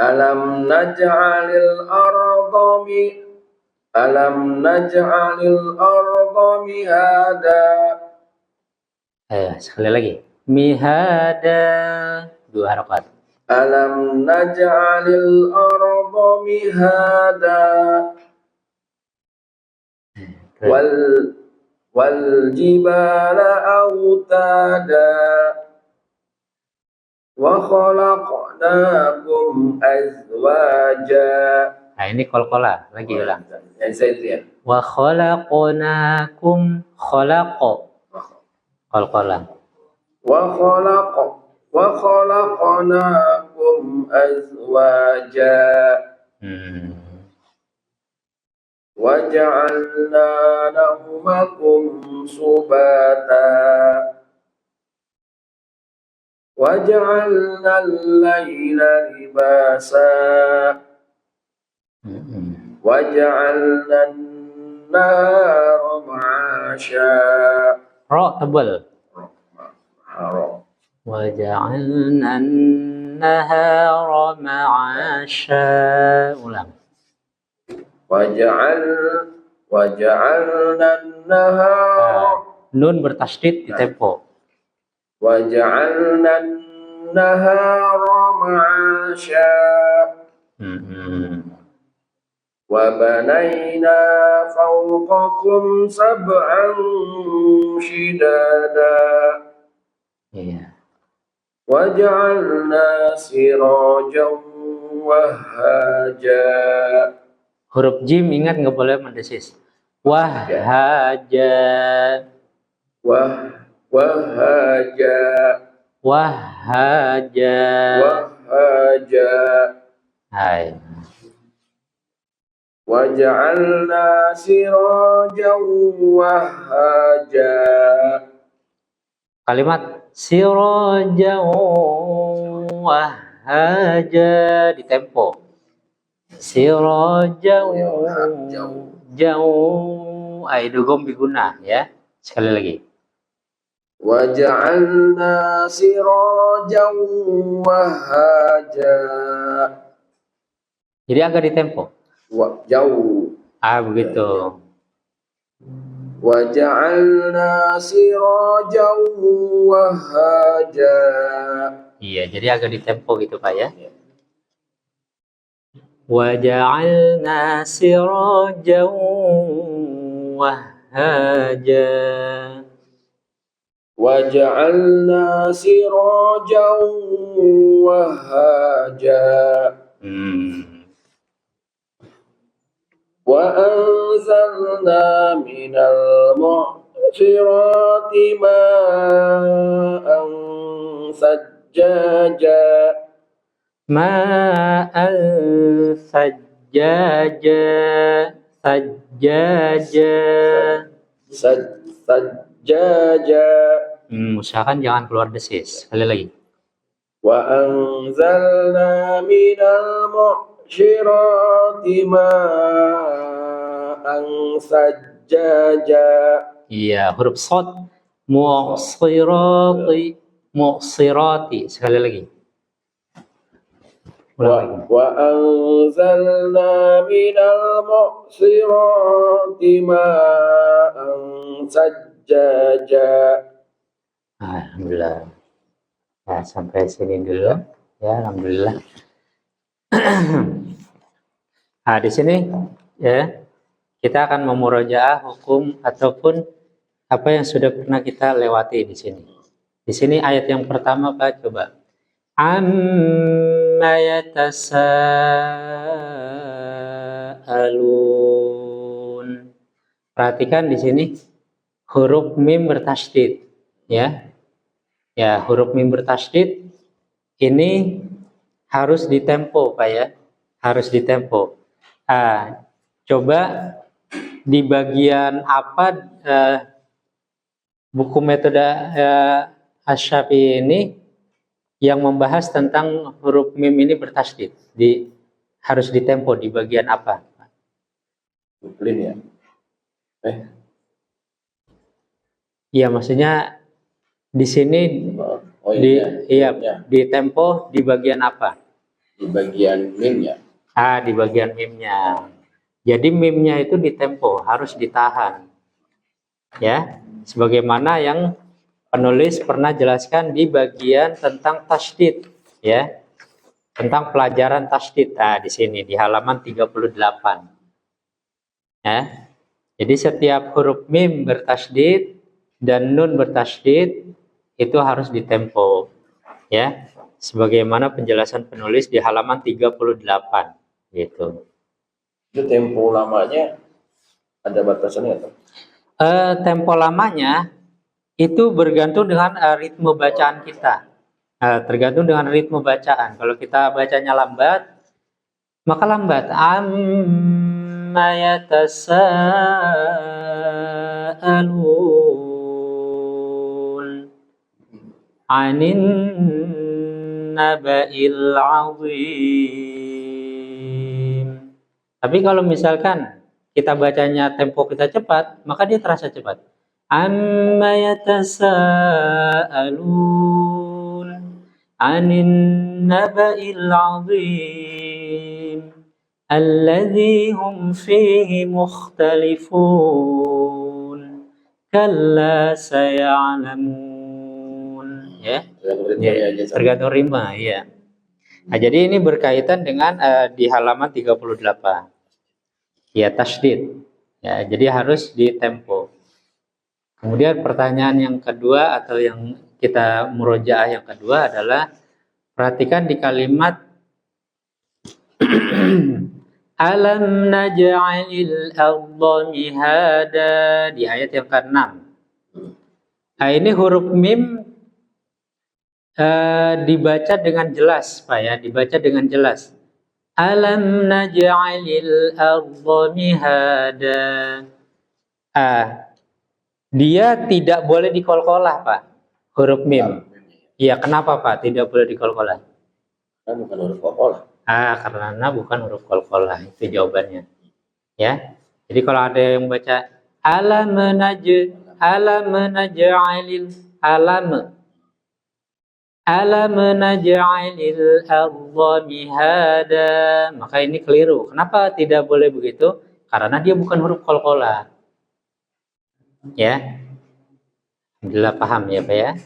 Alam naj'alil arda mihada. Sekali lagi. Mihada. 2 harokat. Alam naj'alil arda mihada. Wal jibala autada. Wa khalaqnakum azwaja. Nah, ini kolkola. Lagi ulang. Yang saya itu ya. Wa khalaqnakum kolkola. Wa khalaqnakum azwaja. Wa ja'alna nawmakum subata. Wa ja'alna al-laila libasa. Wa ja'alna an-nahara ma'asha. Ro tebal. Wa ja'alna an-nahara ma'asha. Ulang. Wa ja'alna an-nahara. Nun bertasydid di tempo. Wa ja'alna an-nahara ma'asha. وبنينا فوقكم سبعا شدادا Iya. وجعلنا سراجا وهاجا. Huruf jim ingat nggak boleh mendesis. Wahaja. وهاجا Wahaja. وهاجا Hai. وجعلنا سراجا وهاجا. Kalimat sirajan wahaja di tempo. Sirajan jauh. Idgham biguna ya. Sekali lagi. وجعلنا سراجا وهاجا. Jadi agak di tempo. Jauh. Begitu. وجعلنا سراجا وهاجا. Iya, jadi agak di tempo gitu Pak ya. Waja'alna sirajan wahaja. وجعلنا سراجا وهاجا. وأنزلنا من المعصرات ماء ثجاجا. Ma'an sajjaja. Sajjaja. ثجاجا. Usahakan jangan keluar desis. Sekali lagi. وأنزلنا من المعصرات ماء ثجاجا. Iya, huruf shad. Mu'sirati. Mu'sirati. Sekali lagi. Ulang lagi. وأنزلنا من المعصرات ماء ثجاجا. Alhamdulillah. Ya, sampai sini dulu. Ya, alhamdulillah. Nah, di sini ya kita akan memurojaah hukum ataupun apa yang sudah pernah kita lewati di sini. Di sini ayat yang pertama Pak, coba. Amma yatasaalun. Perhatikan di sini huruf mim bertasydid, ya. Ya, huruf mim bertasydid ini harus ditempo Pak ya. Harus ditempo. Coba di bagian apa buku metode Asy-Syafi'i ini yang membahas tentang huruf mim ini bertasydid harus ditempo di bagian apa? Buklin ya? Iya, maksudnya di sini ditempo di bagian apa? Di bagian mim ya? Di bagian mimnya. Jadi mimnya itu ditempo, harus ditahan. Ya, sebagaimana yang penulis pernah jelaskan di bagian tentang tasydid, ya. Tentang pelajaran tasydid. Di sini di halaman 38. Ya. Jadi setiap huruf mim bertasydid dan nun bertasydid itu harus ditempo, ya. Sebagaimana penjelasan penulis di halaman 38 gitu. Itu tempo lamanya ada batasannya atau? Tempo lamanya itu bergantung dengan ritme bacaan kita. Tergantung dengan ritme bacaan. Kalau kita bacanya lambat, maka lambat. Amma yatasaalun anin naba'il azim. Tapi kalau misalkan kita bacanya tempo kita cepat, maka dia terasa cepat. Amma yatasaalun anin naba'il azim alladzi hum fihi mukhtalifun kalla saya'lamun. Ya, tergantung rima, ya. Nah, jadi ini berkaitan dengan di halaman 38. ya tasydid. Ya, jadi harus ditempo. Kemudian pertanyaan yang kedua atau yang kita murojaah yang kedua adalah perhatikan di kalimat alam naj'alil arda mihada di ayat yang ke-6. Nah, ini huruf mim dibaca dengan jelas, Pak ya, dibaca dengan jelas. Alam naj'alil arda mihada. Dia tidak boleh dikolkolah, Pak. Huruf mim. Iya, kenapa, Pak? Tidak boleh dikolkolah. Kan bukan huruf kokolah. Karena bukan huruf kolkolah, itu jawabannya. Ya. Jadi kalau ada yang baca alam naj'alil arda mihada, maka ini keliru. Kenapa tidak boleh begitu? Karena dia bukan huruf kolkolah. Ya. Alhamdulillah paham ya, Pak ya.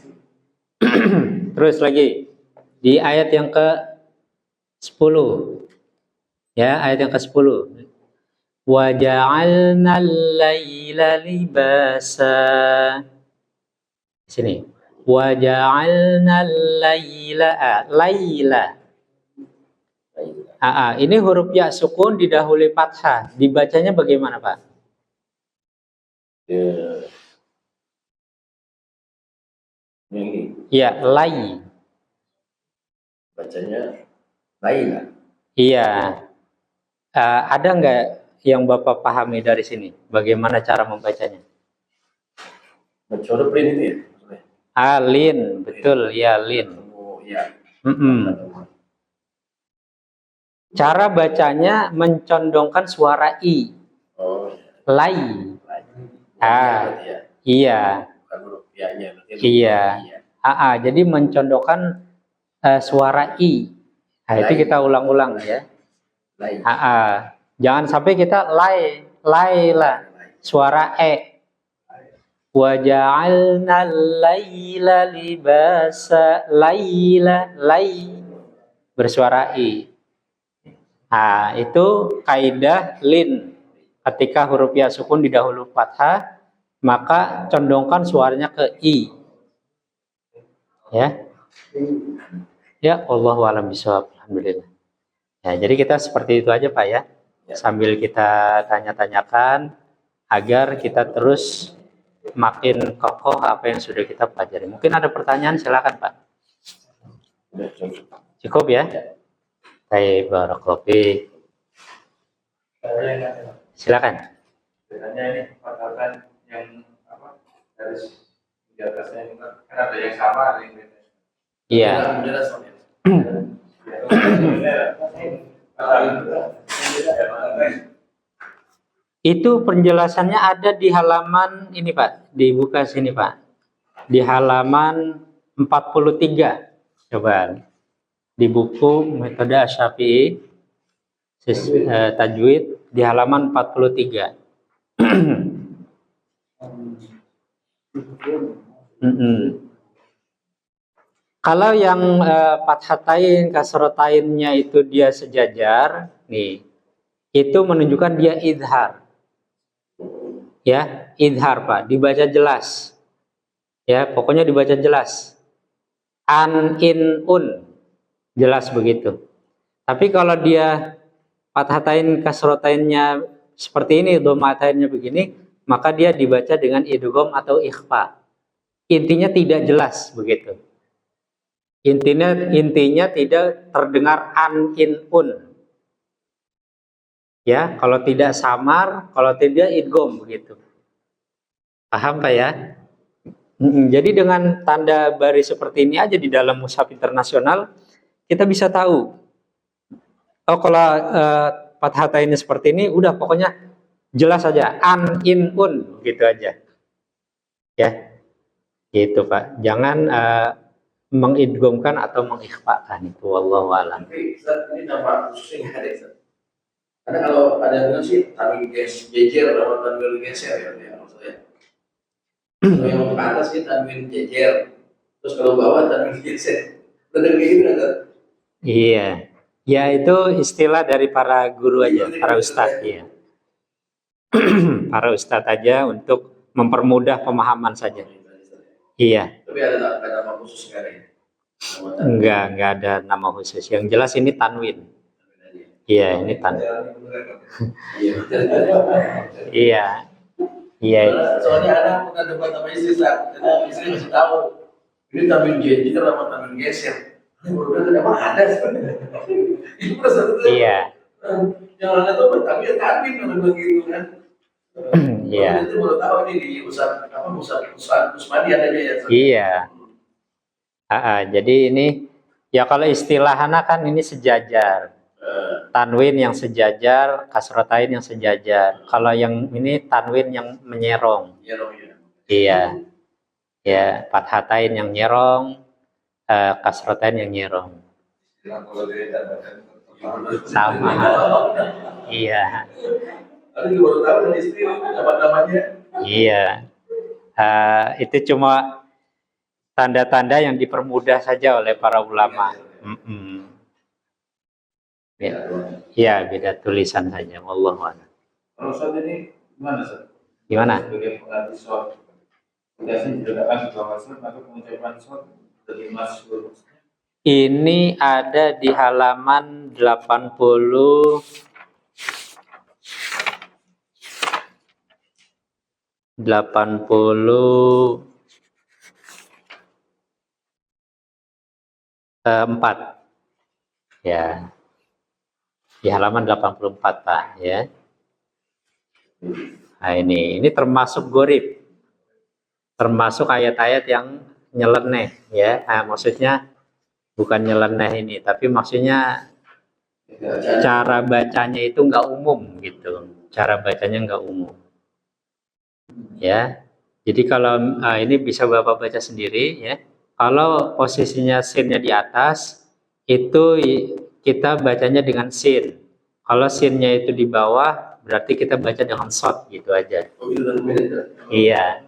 Terus lagi di ayat yang ke-10. Ya, ayat yang ke-10. Wa ja'alnal laila libasa. Sini. Wa ja'alnal laila. Ini huruf ya sukun didahului fathah. Dibacanya bagaimana, Pak? Ini Ya, lai. bacanya Laila. Iya. Ada nggak yang Bapak pahami dari sini? Bagaimana cara membacanya? Baca huruf lin itu ya? maksudnya? Lin, betul ya, lin. Oh iya. Cara bacanya mencondongkan suara i. Oh Lai. iya. Iya. Bukan huruf ya-nya. Iya. Jadi mencondongkan suara i. Nah, itu kita ulang-ulang ya. Lain. Jangan sampai kita laila, suara e. Wa ja'alnal laila libasa, laila, bersuara i. Itu kaidah lin. Ketika huruf ya sukun didahului fathah, maka condongkan suaranya ke i. Ya. Ya, Allahu a'lam bishawab. Alhamdulillah. Ya, jadi kita seperti itu aja, Pak ya. Sambil kita tanya-tanyakan agar kita terus makin kokoh apa yang sudah kita pelajari. Mungkin ada pertanyaan, silakan, Pak. Cukup ya? Baik, barakallahu fiik. Silakan. Bedanya ini patakan yang apa garis di atasnya ini kan ada yang sama, ada yang beda. Iya. Itu penjelasannya ada di halaman ini, Pak. Dibuka sini, Pak. Di halaman 43. Coba. Di buku Metode Asy-Syafi'i Tajwid di halaman 43. Kalau yang fathatain, kasrotainnya itu dia sejajar, nih, itu menunjukkan dia idhar. Ya, idhar, Pak, dibaca jelas. Ya, pokoknya dibaca jelas. An, in, un, jelas begitu. Tapi kalau dia fathatain, kasrotainnya seperti ini, dhamatainnya begini, maka dia dibaca dengan idgham atau ikhfa. Intinya tidak jelas begitu. Intinya tidak terdengar an, in, un. Ya, kalau tidak samar, kalau tidak idgham begitu. Paham, Pak ya? Jadi dengan tanda baris seperti ini aja di dalam mushaf internasional kita bisa tahu. Oh, kalau fathah ini seperti ini, udah pokoknya jelas saja an, in, un, gitu aja. Ya, gitu, Pak. Jangan mengidghamkan atau mengikhfakan itu, wallahu a'lam. Tapi Ustaz, ini nama khususnya nggak ada, Ustaz. Karena kalau ada yang bilang sih tanwin jejer atau tanwin geser ya maksudnya. Kalau yang untuk atas sih tanwin jejer, terus kalau bawah tanwin geser. Benar kayak gitu, Ustaz? Iya, ya itu istilah dari para guru aja, para ustadz ya. para ustadz aja untuk mempermudah pemahaman saja. Iya, Tapi ada nama khusus nggak ada ya? Nama tanwin enggak ada nama khusus. Yang jelas ini tanwin. aja. Iya, ini tanwin. Iya. Iya, iya. Soalnya anak pernah debat sama istri, karena istri masih tahu ini tanwin jejer sama tanwin geser. Udah emang ada sebenarnya. Itu perasaan itu. Iya, Yang orang itu tanwin kalau begitu kan. iya, Itu baru tahu ini di Ustaz Usmani adanya ya. iya. Jadi ini ya kalau istilah anak kan ini sejajar. Tanwin yang sejajar, kasrotain yang sejajar. Kalau yang ini tanwin yang menyerong. Iya dong ya. Iya, ya fathatain yang nyerong, kasrotain yang nyerong. Sama. Iya, Tapi baru tahu kan istri apa namanya. iya. Itu cuma tanda-tanda yang dipermudah saja oleh para ulama. Ya, beda tulisan saja. Wallahu a'lam. Kalau Ustaz ini gimana Ustaz? Gimana? Sebagai pengganti sholat, biasanya diletakkan di bawah sholat atau pengucapan sholat dari masyhur. Ini ada di halaman 80 4 ya, di halaman 84 Pak ya. Nah ini termasuk gorib, termasuk ayat-ayat yang nyeleneh ya. Maksudnya bukan nyeleneh ini, tapi maksudnya cara bacanya itu nggak umum gitu, cara bacanya nggak umum ya. Jadi kalau ini bisa Bapak baca sendiri ya. Kalau posisinya sinnya di atas itu kita bacanya dengan sin. Kalau sinnya itu di bawah berarti kita baca dengan shot gitu aja. Oh itu dan beda. Iya,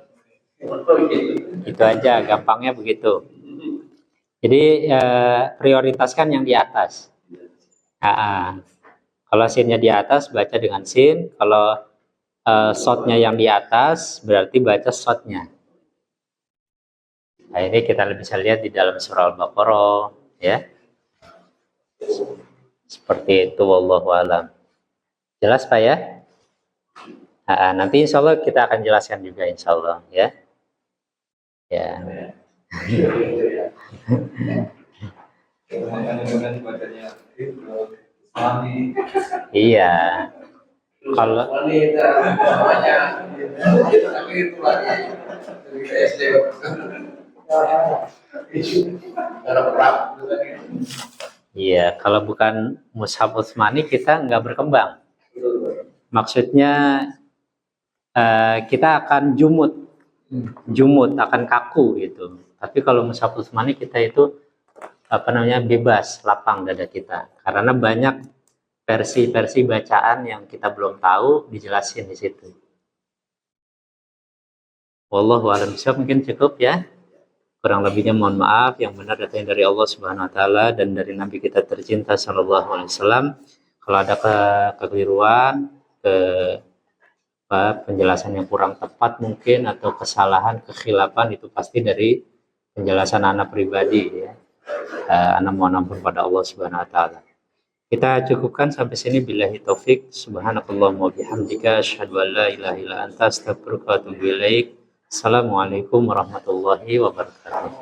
itu aja gampangnya begitu. Jadi prioritaskan yang di atas. Kalau sinnya di atas baca dengan sin, kalau shotnya yang di atas berarti baca shotnya. Nah ini kita bisa lihat di dalam surah Al-Baqarah ya. Seperti itu, wallahu alam. Jelas Pak ya? Nanti insya Allah kita akan jelaskan juga insya Allah ya. Ya. Iya. Kalau wanita namanya itu lagi itu lagi dari SD karena perang iya, kalau bukan Mushaf Utsmani kita nggak berkembang. Maksudnya kita akan jumut akan kaku gitu. Tapi kalau Mushaf Utsmani kita itu bebas, lapang dada kita. Karena banyak versi-versi bacaan yang kita belum tahu dijelasin di situ. Wallahu a'lam bishawab, mungkin cukup ya. Kurang lebihnya mohon maaf, yang benar datangnya dari Allah Subhanahu wa taala dan dari Nabi kita tercinta sallallahu alaihi wasallam. Kalau ada kekeliruan, penjelasan yang kurang tepat mungkin atau kesalahan, kekhilafan itu pasti dari penjelasan anak pribadi ya. Anak mohon ampun pada Allah Subhanahu wa taala. Kita cukupkan sampai sini, billahi taufik. Subhanakallahumma bihamdika asyhadu an la ilaha illa anta astaghfiruka wa atubu ilaik. Assalamualaikum warahmatullahi wabarakatuh.